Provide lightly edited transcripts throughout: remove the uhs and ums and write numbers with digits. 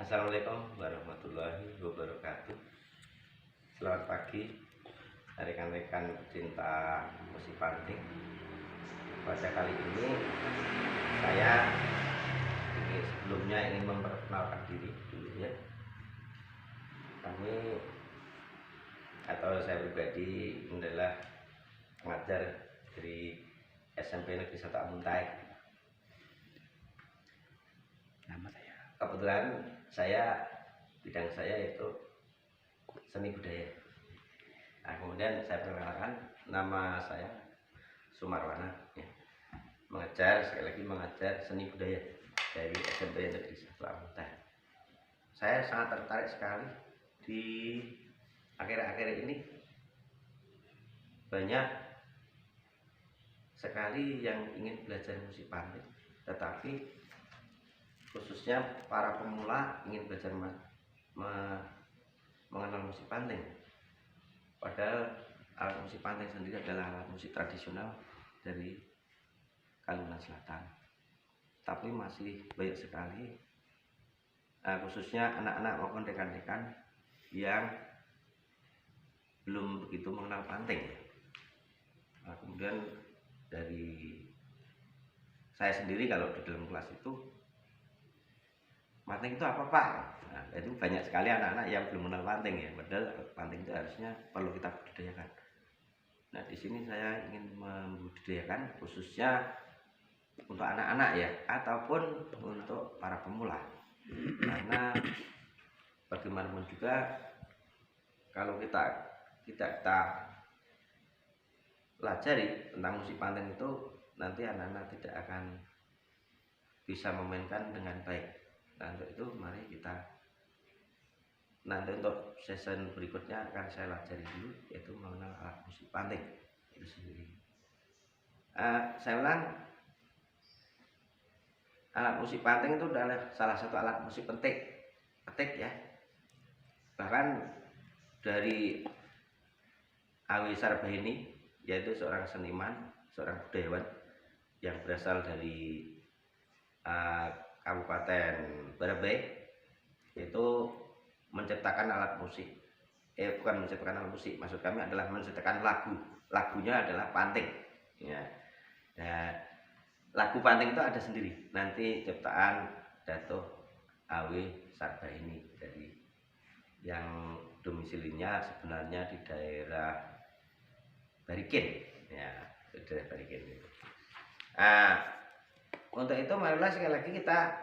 Assalamualaikum warahmatullahi wabarakatuh. Selamat pagi rekan-rekan pecinta musik panting. Pada kali ini saya sebelumnya ingin memperkenalkan diri dulu ya. Kami atau saya pribadi adalah pengajar dari SMP Negeri 1 Amuntai. Nama saya. Kebetulan bidang saya itu seni budaya. Nah, kemudian saya perkenalkan, nama saya Sumarwana ya. Sekali lagi mengajar seni budaya dari SMP Negeri 1 Amuntai. Saya sangat tertarik sekali di akhir-akhir ini, banyak sekali yang ingin belajar musik panting, tetapi khususnya para pemula ingin belajar mengenal musik panting. Padahal alat musik panting sendiri adalah alat musik tradisional dari Kalimantan Selatan, tapi masih banyak sekali khususnya anak-anak maupun rekan-rekan yang belum begitu mengenal panting. Kemudian dari saya sendiri, kalau di dalam kelas itu, panting itu apa Pak? Nah, itu banyak sekali anak-anak yang belum mengenal panting ya. Padahal panting itu harusnya perlu kita budidayakan. Nah, di sini saya ingin membudidayakan khususnya untuk anak-anak ya, ataupun untuk para pemula. Karena bagaimanapun juga, kalau kita pelajari tentang musik panting itu, nanti anak-anak tidak akan bisa memainkan dengan baik. Nah, untuk itu mari kita nanti untuk season berikutnya akan saya pelajari dulu, yaitu mengenal alat musik panting itu sendiri. Saya ulang, alat musik panting itu adalah salah satu alat musik petik ya. Bahkan dari Awi Sarbahini, yaitu seorang seniman, seorang budayawan yang berasal dari Kabupaten Barabai, itu menciptakan alat musik. Bukan menciptakan alat musik, maksud kami adalah menciptakan lagunya adalah panting ya. Nah, lagu panting itu ada sendiri, nanti ciptaan Dato' Awi Sarbahini, dari yang domisilinya sebenarnya di daerah Barikin ya, di daerah Barikin itu. Untuk itu marilah sekali lagi kita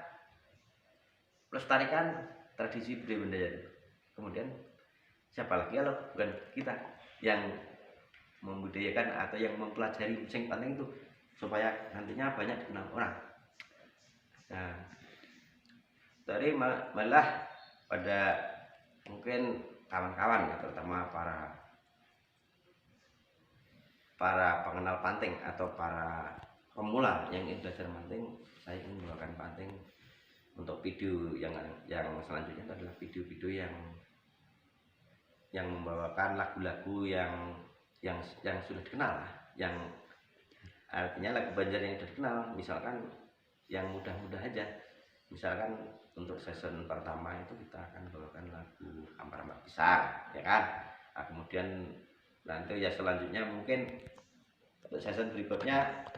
lestarikan tradisi budaya itu. Kemudian siapa lagi kalau bukan kita yang membudayakan atau yang mempelajari musik panting itu, supaya nantinya banyak dikenal orang. Nah, dari malah pada mungkin kawan-kawan ya, terutama para pengenal panting atau para pemula yang ingin belajar panting, saya ingin membawakan panting untuk video yang selanjutnya adalah video-video yang membawakan lagu-lagu yang sudah dikenal, yang artinya lagu Banjar yang sudah dikenal. Misalkan yang mudah-mudah aja, misalkan untuk season pertama itu kita akan bawakan lagu Ampar-Ampar Pisang ya kan. Nah, kemudian nanti ya selanjutnya mungkin untuk season berikutnya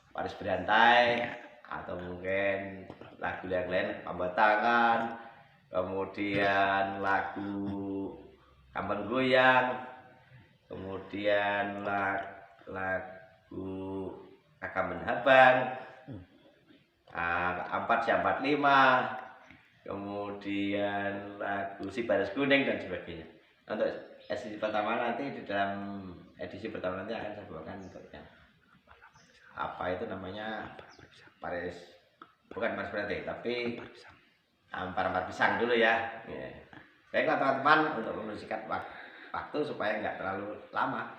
Paris Berantai, atau mungkin lagu yang lain, Pambatangan, kemudian lagu Kambang Goyang, kemudian lagu Kakak Menhabang, 445, kemudian lagu Si Baris Kuning dan sebagainya. Untuk edisi pertama nanti, di dalam edisi pertama nanti akan saya bawakan untuk yang apa itu namanya, bukan Paris Berantai, tapi Ampar-Ampar Pisang dulu ya. Baiklah teman-teman, untuk membersihkan waktu supaya nggak terlalu lama,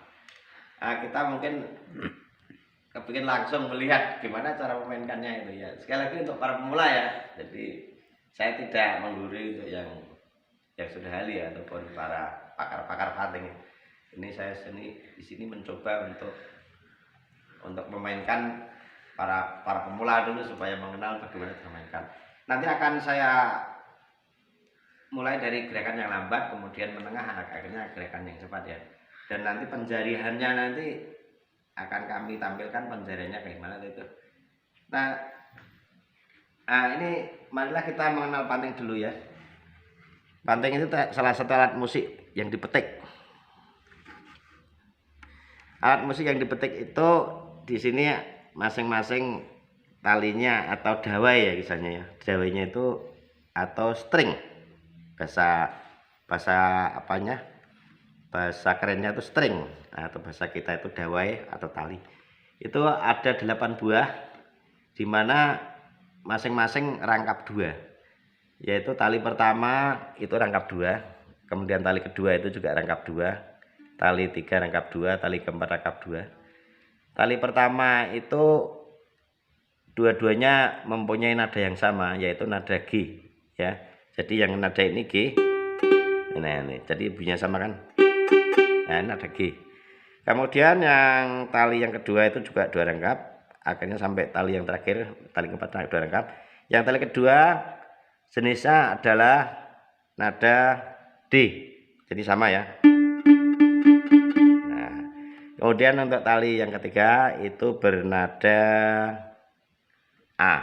kita mungkin kepingin langsung melihat gimana cara memainkannya itu ya. Sekali lagi untuk para pemula ya, jadi saya tidak menggurui untuk yang sudah ahli ya, ataupun para pakar-pakar panting. Ini saya di sini mencoba untuk memainkan para pemula dulu, supaya mengenal bagaimana memainkan. nanti akan saya mulai dari gerakan yang lambat, kemudian menengah, akhirnya gerakan yang cepat ya. Dan nanti penjariannya nanti akan kami tampilkan penjariannya kayak gimana itu. Nah, ini marilah kita mengenal panteng dulu ya. Panteng itu salah satu alat musik yang dipetik. Alat musik yang dipetik itu di sini masing-masing talinya atau dawai ya misalnya ya. Dawainya itu atau string. Bahasa apanya? Bahasa kerennya itu string atau bahasa kita itu dawai atau tali. Itu ada 8 buah di mana masing-masing rangkap 2. Yaitu tali pertama itu rangkap 2, kemudian tali kedua itu juga rangkap 2, tali 3 rangkap 2, tali keempat rangkap 2. Tali pertama itu dua-duanya mempunyai nada yang sama, yaitu nada G ya. Jadi yang nada ini G. Nah, ini jadi bunyinya sama kan? Nah, ini nada G. Kemudian yang tali yang kedua itu juga 2 rangkap, akhirnya sampai tali yang terakhir, tali keempat 2 rangkap. Yang tali kedua jenisnya adalah nada D, jadi sama ya. Nah, kemudian untuk tali yang ketiga itu bernada A.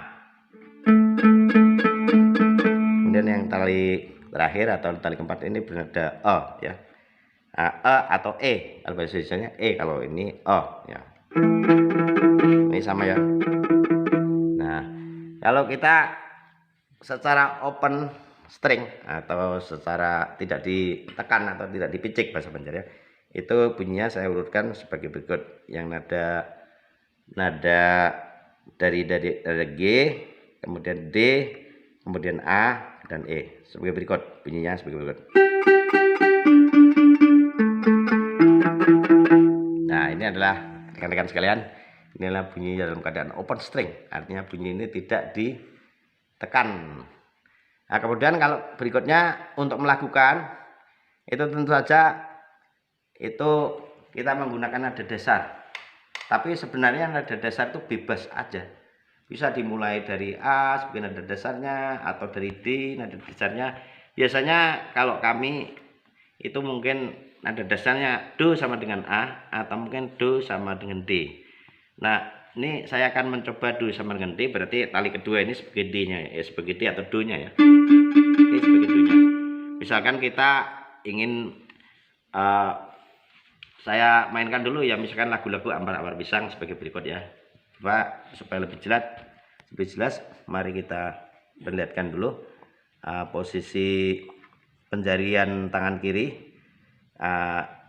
Kemudian yang tali terakhir atau tali keempat ini bernada O ya. E atau E, kalau bahasa Indonesia E, kalau ini O ya. Ini sama ya. Nah, kalau kita secara open string atau secara tidak ditekan atau tidak dipicik bahasa Banjar ya, itu bunyinya saya urutkan sebagai berikut. Yang nada dari G, kemudian D, kemudian A dan E sebagai berikut, bunyinya sebagai berikut. Nah, ini adalah rekan-rekan sekalian, inilah bunyi dalam keadaan open string, artinya bunyi ini tidak ditekan. Nah, kemudian kalau berikutnya untuk melakukan itu tentu saja itu kita menggunakan nada dasar. Tapi sebenarnya nada dasar itu bebas aja. Bisa dimulai dari A sebagai nada dasarnya atau dari D nada dasarnya. Biasanya kalau kami itu mungkin nada dasarnya Do sama dengan A atau mungkin Do sama dengan D. Nah, ini saya akan mencoba Do sama dengan D, berarti tali kedua ini sebagai D-nya ya, sebagai D atau Do-nya ya. Ini sebagai Do-nya. Misalkan kita ingin saya mainkan dulu ya, misalkan lagu-lagu Ampar-Ampar Pisang sebagai berikut ya. Coba supaya lebih jelas, mari kita perlihatkan dulu posisi penjarian tangan kiri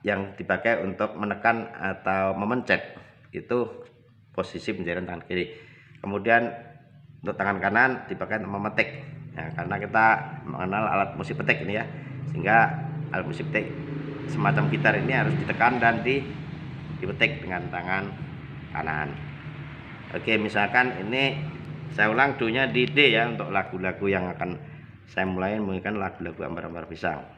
yang dipakai untuk menekan atau memencet, itu posisi penjarian tangan kiri. Kemudian untuk tangan kanan dipakai untuk memetik ya, karena kita mengenal alat musik petik ini ya, sehingga alat musik petik semacam gitar ini harus ditekan dan dipetik dengan tangan kanan. Oke, misalkan ini saya ulang Do-nya di D ya, untuk lagu-lagu yang akan saya mulai menggunakan lagu-lagu Ampar-Ampar Pisang.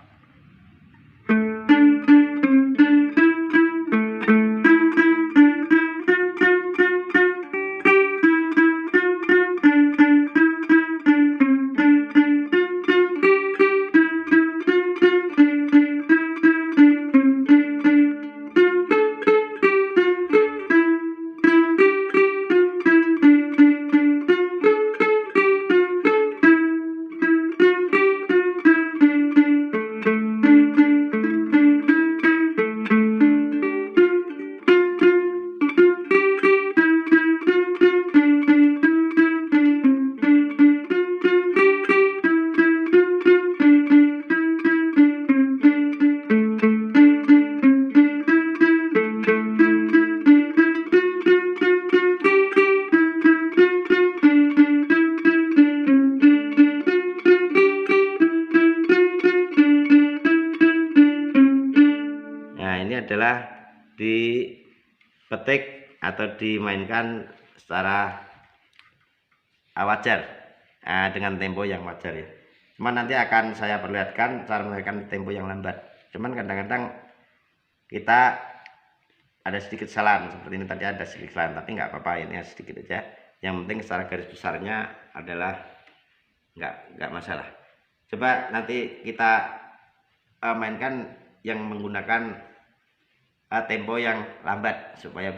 Adalah dipetik atau dimainkan secara wajar dengan tempo yang wajar ya. Cuman nanti akan saya perlihatkan cara memainkan tempo yang lambat. Cuman kadang-kadang kita ada sedikit kesalahan seperti ini tadi, ada sedikit kesalahan, tapi nggak apa-apa, ini sedikit aja. Yang penting secara garis besarnya adalah nggak masalah. Coba nanti kita mainkan yang menggunakan tempo yang lambat supaya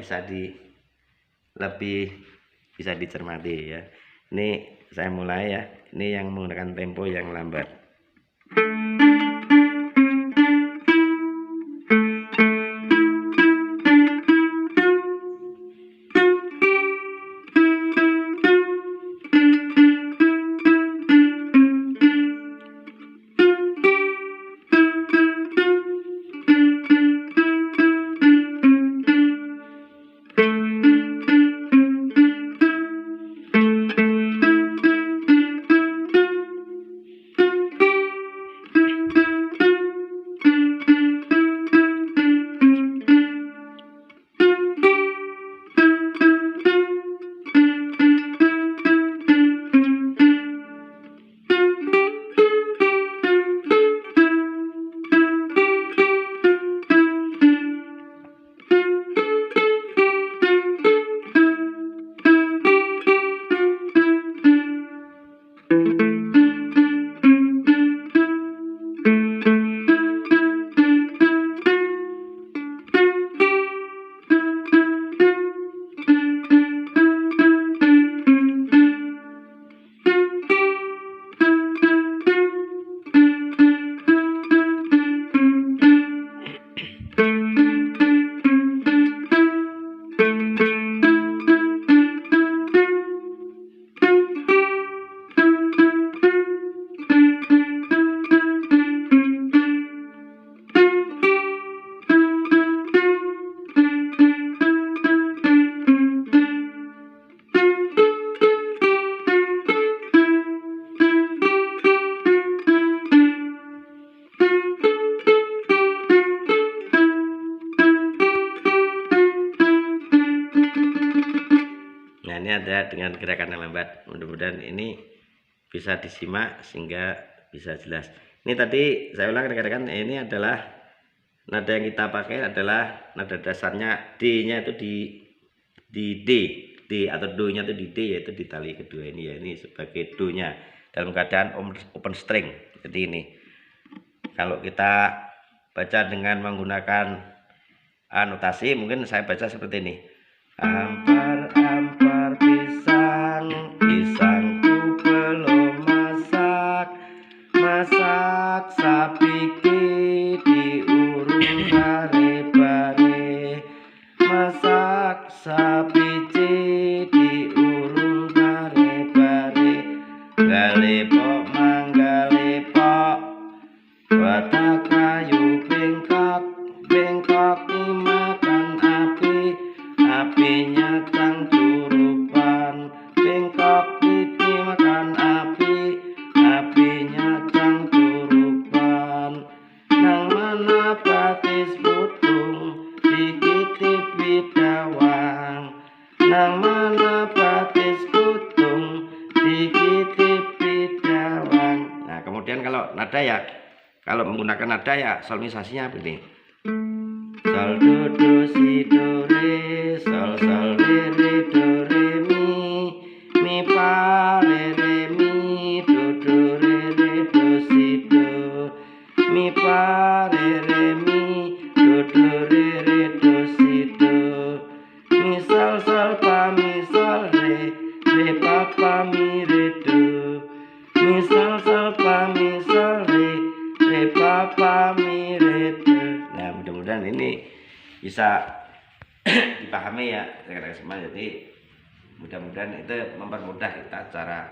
lebih bisa dicermati ya. Ini saya mulai ya. Ini yang menggunakan tempo yang lambat. Nah, ini ada dengan gerakan yang lambat. Mudah-mudahan ini bisa disimak sehingga bisa jelas. Ini tadi saya ulang rekan-rekan, ini adalah nada yang kita pakai adalah nada dasarnya D-nya itu di D atau Do-nya itu di D, yaitu di tali kedua ini ya. Ini sebagai Do-nya dalam keadaan open string seperti ini. Kalau kita baca dengan menggunakan notasi, mungkin saya baca seperti ini. Ampar pisang, pisangku belum masak sapiki diurung bare-bare, masak sapici diurung bare-bare, galepok manggalepok, watak kayu bengkok dimakan api, apinya tang curupan, bengkok dimakan api, apinya tang curupan. Nang mana patis putung dikitip bidawang, nang mana patis putung dikitip bidawang. Nah, kemudian kalau nada ya, kalau menggunakan nada ya solmisasinya begini. Sol do do si do re, sol sol re re do re mi fa re re mi, do re re do si do, mi fa re re mi, do re re do si do, mi sol sol fa mi sol re pa fa mi re do, mi sol sol fa mi sol re pa fa mi re do. Nah, mudah-mudahan ini bisa dipahami ya rekan-rekan semua. Jadi mudah-mudahan itu mempermudah kita cara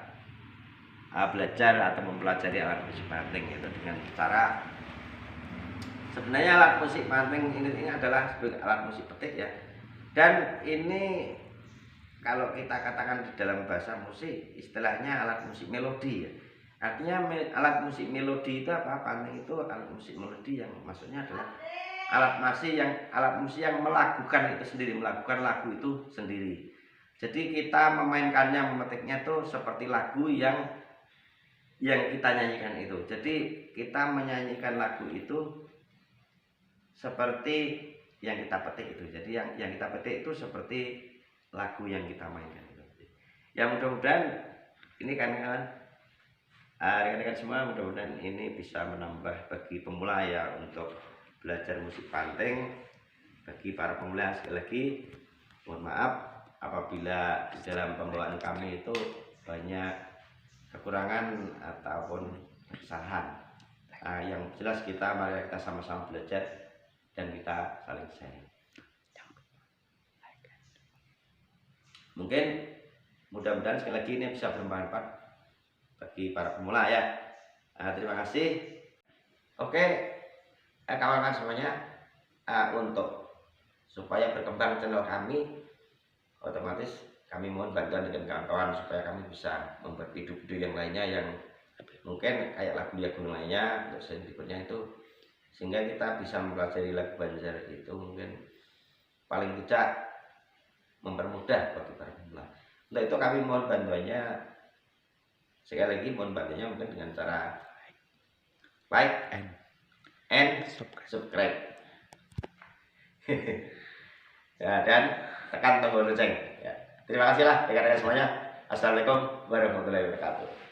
belajar atau mempelajari alat musik panting itu dengan cara, sebenarnya alat musik panting ini adalah alat musik petik ya. Dan ini kalau kita katakan di dalam bahasa musik istilahnya alat musik melodi ya. Artinya alat musik melodi itu apa? Panting itu alat musik melodi yang maksudnya adalah alat musik yang melakukan itu sendiri, melakukan lagu itu sendiri. Jadi kita memainkannya, memetiknya itu seperti lagu yang kita nyanyikan itu. Jadi kita menyanyikan lagu itu seperti yang kita petik itu. Jadi yang kita petik itu seperti lagu yang kita mainkan itu. Ya mudah-mudahan ini kan Rekan-rekan semua, mudah-mudahan ini bisa menambah bagi pemula ya untuk belajar musik panting. Bagi para pemula, sekali lagi mohon maaf apabila di dalam pembawaan kami itu banyak kekurangan ataupun kesalahan. Yang jelas mari kita sama-sama belajar dan kita saling sharing. Mungkin mudah-mudahan sekali lagi ini bisa bermanfaat bagi para pemula ya. Terima kasih. Oke, kawan-kawan semuanya, untuk supaya berkembang channel kami, otomatis kami mohon bantuan dengan kawan-kawan supaya kami bisa membuat video-video yang lainnya yang mungkin kayak lagu gunung lainnya untuk sesi berikutnya itu, sehingga kita bisa mempelajari lagu Banjar itu mungkin paling tidak mempermudah bagi para pemula. Untuk itu kami mohon bantuannya. Sekali lagi mohon bantunya mungkin dengan cara like and subscribe. Ya, dan tekan tombol lonceng. Ya. Terima kasih lah rekan-rekan semuanya. Assalamualaikum warahmatullahi wabarakatuh.